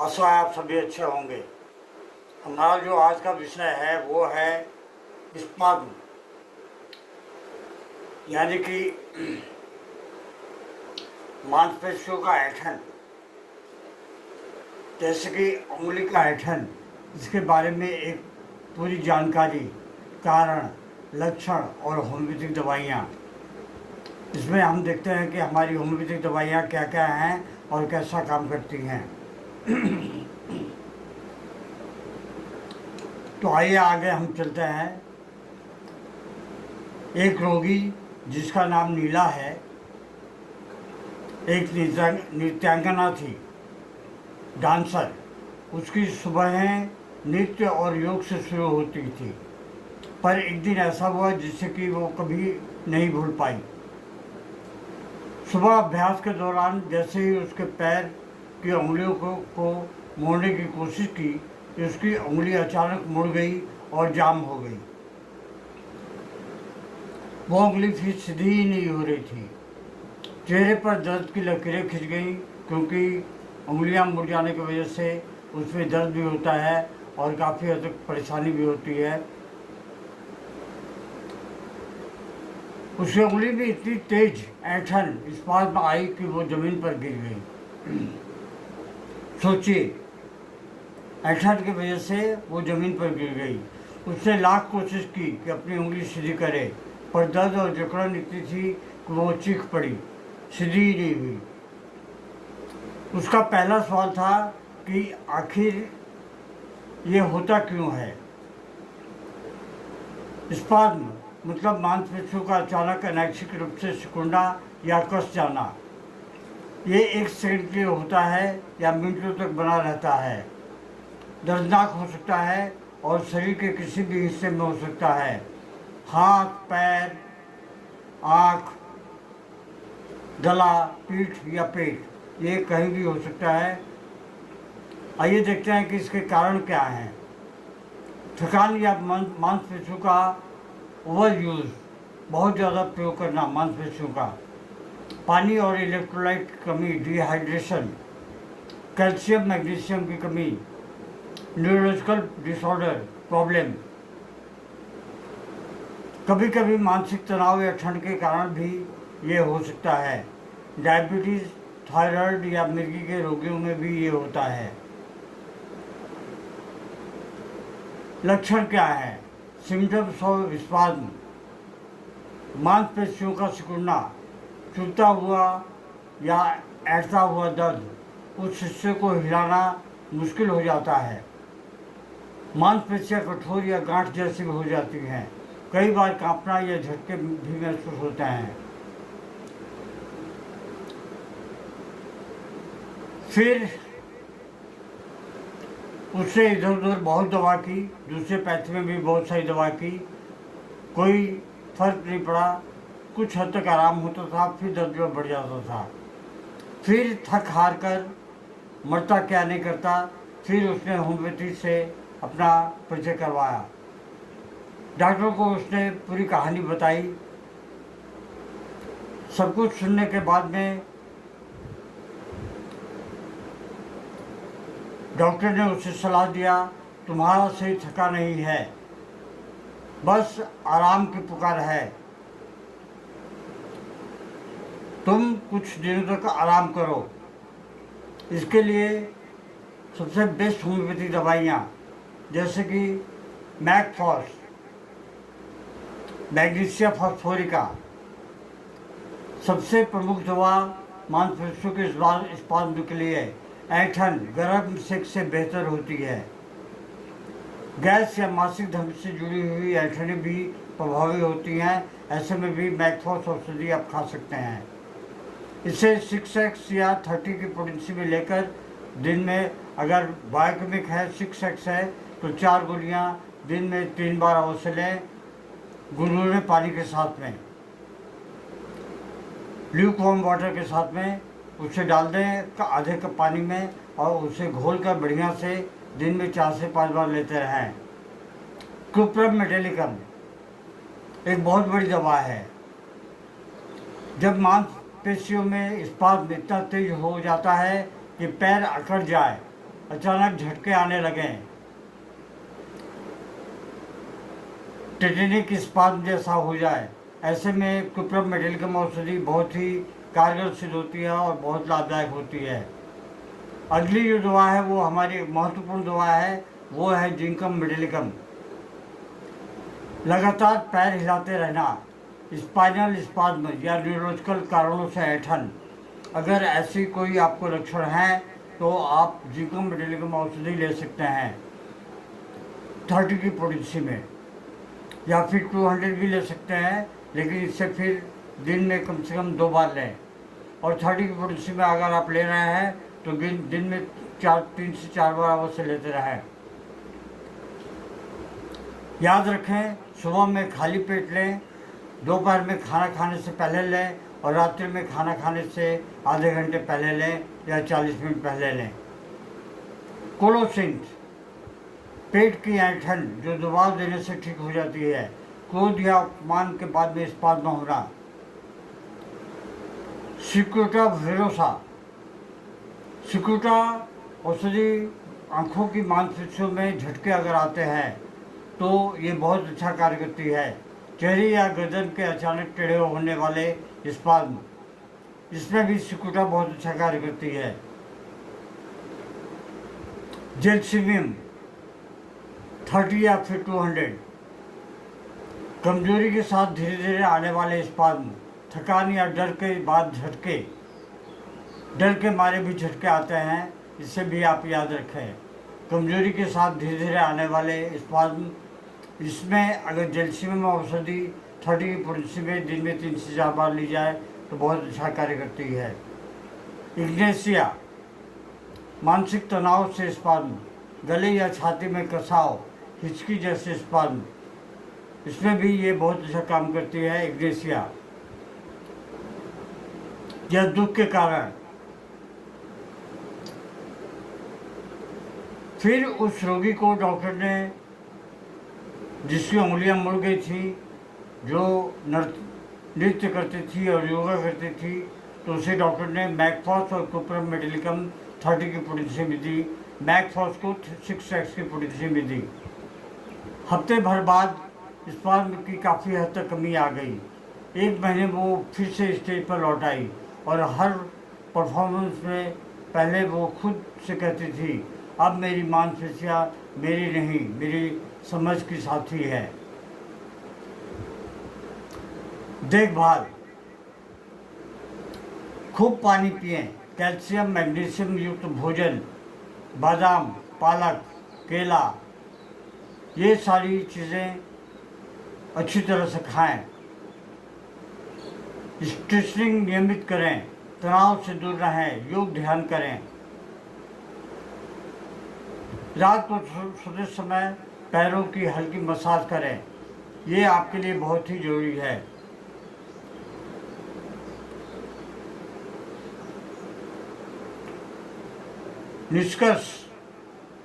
आशा है आप सभी अच्छे होंगे। हमारा जो आज का विषय है वो है स्पाज्म, यानी कि मांसपेशियों का ऐंठन। जैसे कि उंगली का ऐंठन, इसके बारे में एक पूरी जानकारी, कारण, लक्षण और होम्योपैथिक दवाइयाँ। इसमें हम देखते हैं कि हमारी होम्योपैथिक दवाइयाँ क्या क्या हैं और कैसा काम करती हैं। तो आइए आगे हम चलते हैं। एक रोगी जिसका नाम नीला है, एक नृत्यांगना थी, डांसर। उसकी सुबहें नृत्य और योग से शुरू होती थी, पर एक दिन ऐसा हुआ जिससे कि वो कभी नहीं भूल पाई। सुबह अभ्यास के दौरान जैसे ही उसके पैर की उंगलियों को मोड़ने की कोशिश की, उसकी उंगली अचानक मुड़ गई और जाम हो गई। वो उंगली फिर सीधी ही नहीं हो रही थी। चेहरे पर दर्द की लकीरें खिंच गईं, क्योंकि उंगलियां मुड़ जाने की वजह से उसमें दर्द भी होता है और काफ़ी हद तक परेशानी भी होती है। उसकी उंगली में इतनी तेज ऐंठन स्पाज्म आई कि वो जमीन पर गिर गई। सोचिए, ऐंठन की वजह से वो ज़मीन पर गिर गई। उसने लाख कोशिश की कि अपनी उंगली सीधी करे, पर दर्द और जकड़न इतनी थी कि वो चीख पड़ी, सीधी ही नहीं हुई। उसका पहला सवाल था कि आखिर ये होता क्यों है। स्पाज्म मतलब मांसपेशियों का अचानक अनैच्छिक रूप से सिकुड़ना या कस जाना। ये एक सेकंड के लिए होता है या मिनटों तक बना रहता है। दर्दनाक हो सकता है और शरीर के किसी भी हिस्से में हो सकता है। हाथ, पैर, आँख, गला, पीठ या पेट, ये कहीं भी हो सकता है। आइए देखते हैं कि इसके कारण क्या हैं। थकान या मांसपेशियों का ओवर यूज़, बहुत ज़्यादा प्रयोग करना मांसपेशियों का। पानी और इलेक्ट्रोलाइट की कमी, डिहाइड्रेशन। कैल्शियम मैग्नीशियम की कमी। Neurological disorder, problem. कभी कभी मानसिक तनाव या ठंड के कारण भी ये हो सकता है। डायबिटीज़, थायराइड या मिर्गी के रोगियों में भी ये होता है। लक्षण क्या है? सिम्टम्स ऑफ स्पाज्म: मांसपेशियों का सिकुड़ना, चुभता हुआ या ऐठता हुआ दर्द, उस हिस्से को हिलाना मुश्किल हो जाता है। मांसपेशियां कठोर या गांठ जैसी हो जाती हैं। कई बार कांपना या झटके भी महसूस होते हैं। फिर उससे इधर उधर बहुत दवा की, दूसरे पैथी में भी बहुत सारी दवा की, कोई फर्क नहीं पड़ा। कुछ हद तक आराम होता था, फिर दर्द में बढ़ जाता था। फिर थक हार कर मरता क्या नहीं करता, फिर उसने होम्योपैथी से अपना परिचय करवाया। डॉक्टर को उसने पूरी कहानी बताई। सब कुछ सुनने के बाद में डॉक्टर ने उसे सलाह दिया, तुम्हारा शरीर थका नहीं है, बस आराम की पुकार है। तुम कुछ दिनों तक आराम करो। इसके लिए सबसे बेस्ट होम्योपैथिक दवाइयाँ जैसे कि मैकफॉस, मैग्नीशिया फॉस्फोरिका। सबसे प्रमुख दवा मांसपेशियों के स्पाज्म के लिए ऐंठन गर्म सेक से बेहतर होती है। गैस या मासिक धर्म से जुड़ी हुई ऐंठनें भी प्रभावी होती हैं। ऐसे में भी मैकफॉस औषधि आप खा सकते हैं। इसे 6x या 30 की पोटेंसी में लेकर दिन में, अगर बायोकेमिक है 6x है तो 4 गोलियां दिन में 3 बार अवश्य लें, गुनगुने पानी के साथ में, ल्यूकवार्म वाटर के साथ में। उसे डाल दें आधे कप पानी में और उसे घोल कर बढ़िया से दिन में 4 से 5 बार लेते रहें। क्यूप्रम मेटेलिकम एक बहुत बड़ी दवा है। जब मांसपेशियों में स्पाज्म इतना तेज हो जाता है कि पैर अकड़ जाए अचानक झटके आने लगे, टेटेनिक स्पाज्म जैसा हो जाए, ऐसे में कुप्रमेटिलकम औषधि बहुत ही कारगर सिद्ध होती है और बहुत लाभदायक होती है। अगली जो दवा है वो हमारी महत्वपूर्ण दवा है, वो है जिंकम मेडिलिकम। लगातार पैर हिलाते रहना, स्पाइनल स्पाज्म या न्यूरोलॉजिकल कारणों से ऐंठन, अगर ऐसी कोई आपको लक्षण हैं तो आप जिंकम मेडिलिकम औषधि ले सकते हैं 30 की पोटेंसी में, या फिर 200 भी ले सकते हैं, लेकिन इससे फिर दिन में कम से कम 2 बार लें। और 30 की पोटेंसी में अगर आप ले रहे हैं तो दिन में 3 से 4 बार अवश्य लेते रहें। याद रखें, सुबह में खाली पेट लें, दोपहर में खाना खाने से पहले लें और रात्रि में खाना खाने से आधे घंटे पहले लें या 40 मिनट पहले लें। कोलोसिंथ, पेट की ऐंठन जो दबाव देने से ठीक हो जाती है, क्रोध या अपमान के बाद में स्पाज्म होना। सिक्यूटा वेरोसा, सिक्यूटा औषधि आँखों की मांसपेशियों में झटके अगर आते हैं तो ये बहुत अच्छा कार्य करती है। चेहरे या गर्दन के अचानक टेढ़े होने वाले स्पाज्म, इसमें भी सिक्यूटा बहुत अच्छा कार्य करती है। जेल्सिमियम 30 या फिर 200, कमजोरी के साथ धीरे धीरे आने वाले स्पाज्म, थकान या डर के बाद झटके, डर के मारे भी झटके आते हैं, इसे भी आप याद रखें। कमजोरी के साथ धीरे धीरे आने वाले स्पाज्म, इसमें अगर जेल्सिमियम औषधि 30 की पोटेंसी में दिन में 3 से 4 बार ली जाए तो बहुत अच्छा कार्य करती है। इग्नेशिया, मानसिक तनाव से स्पाज्म, गले या छाती में कसाव, हिचकी जैसे स्पाज्म, इसमें भी ये बहुत अच्छा काम करती है इग्नेशिया। या दुख के कारण, फिर उस रोगी को डॉक्टर ने, जिसकी उंगलियां मुड़ गई थी, जो नृत्य करती थी और योगा करती थी, तो उसे डॉक्टर ने मैकफॉस और कुप्रमेटिलकम 30 की पोटेंसी में दी, मैकफॉस को 6x की पोटेंसी में दी। हफ्ते भर बाद स्पाज्म की काफ़ी हद तक कमी आ गई। 1 महीने वो फिर से स्टेज पर लौट आई और हर परफॉर्मेंस में पहले वो खुद से कहती थी, अब मेरी मांसपेशियां मेरी नहीं, मेरी समझ की साथी है। देखभाल, खूब पानी पिएं, कैल्शियम मैग्नीशियम युक्त भोजन, बादाम, पालक, केला, ये सारी चीज़ें अच्छी तरह से खाएं। स्ट्रेचिंग नियमित करें, तनाव से दूर रहें, योग ध्यान करें। रात को सोते समय पैरों की हल्की मसाज करें, ये आपके लिए बहुत ही जरूरी है। निष्कर्ष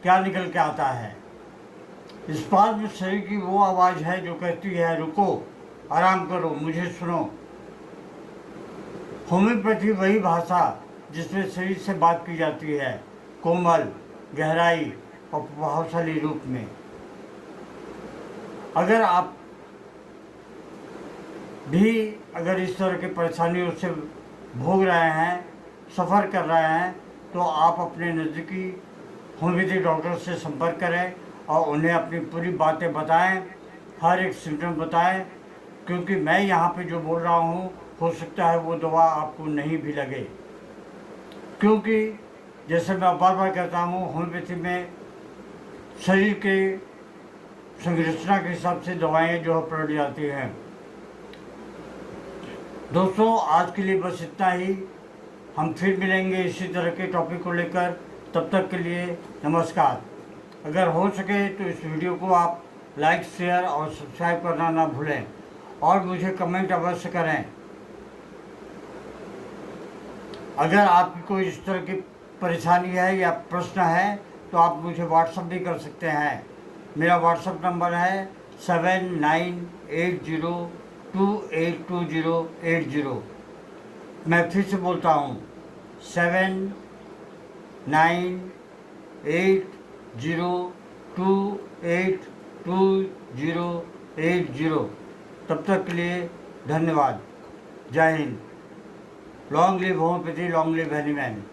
क्या निकल के आता है? स्पाज्म शरीर की वो आवाज़ है जो कहती है, रुको, आराम करो, मुझे सुनो। होम्योपैथी वही भाषा जिसमें शरीर से बात की जाती है, कोमल, गहराई और प्रभावशाली रूप में। अगर आप भी इस तरह की परेशानियों से भोग रहे हैं, सफ़र कर रहे हैं, तो आप अपने नज़दीकी होम्योपैथी डॉक्टर से संपर्क करें और उन्हें अपनी पूरी बातें बताएं, हर एक सिम्टम बताएं, क्योंकि मैं यहाँ पे जो बोल रहा हूँ हो सकता है वो दवा आपको नहीं भी लगे। क्योंकि जैसे मैं बार बार कहता हूँ, होम्योपैथी में शरीर के संरचना के हिसाब से दवाएं जो है पलट जाती हैं। दोस्तों, आज के लिए बस इतना ही। हम फिर मिलेंगे इसी तरह के टॉपिक को लेकर। तब तक के लिए नमस्कार। अगर हो सके तो इस वीडियो को आप लाइक, शेयर और सब्सक्राइब करना ना भूलें और मुझे कमेंट अवश्य करें। अगर आपकी कोई इस तरह की परेशानी है या प्रश्न है तो आप मुझे व्हाट्सअप भी कर सकते हैं। मेरा व्हाट्सअप नंबर है 7980282080। मैं फिर से बोलता हूँ 7980282080। 80282080। तब तक के लिए धन्यवाद। जय Hind. Long live homeopathy, long live Hahnemann.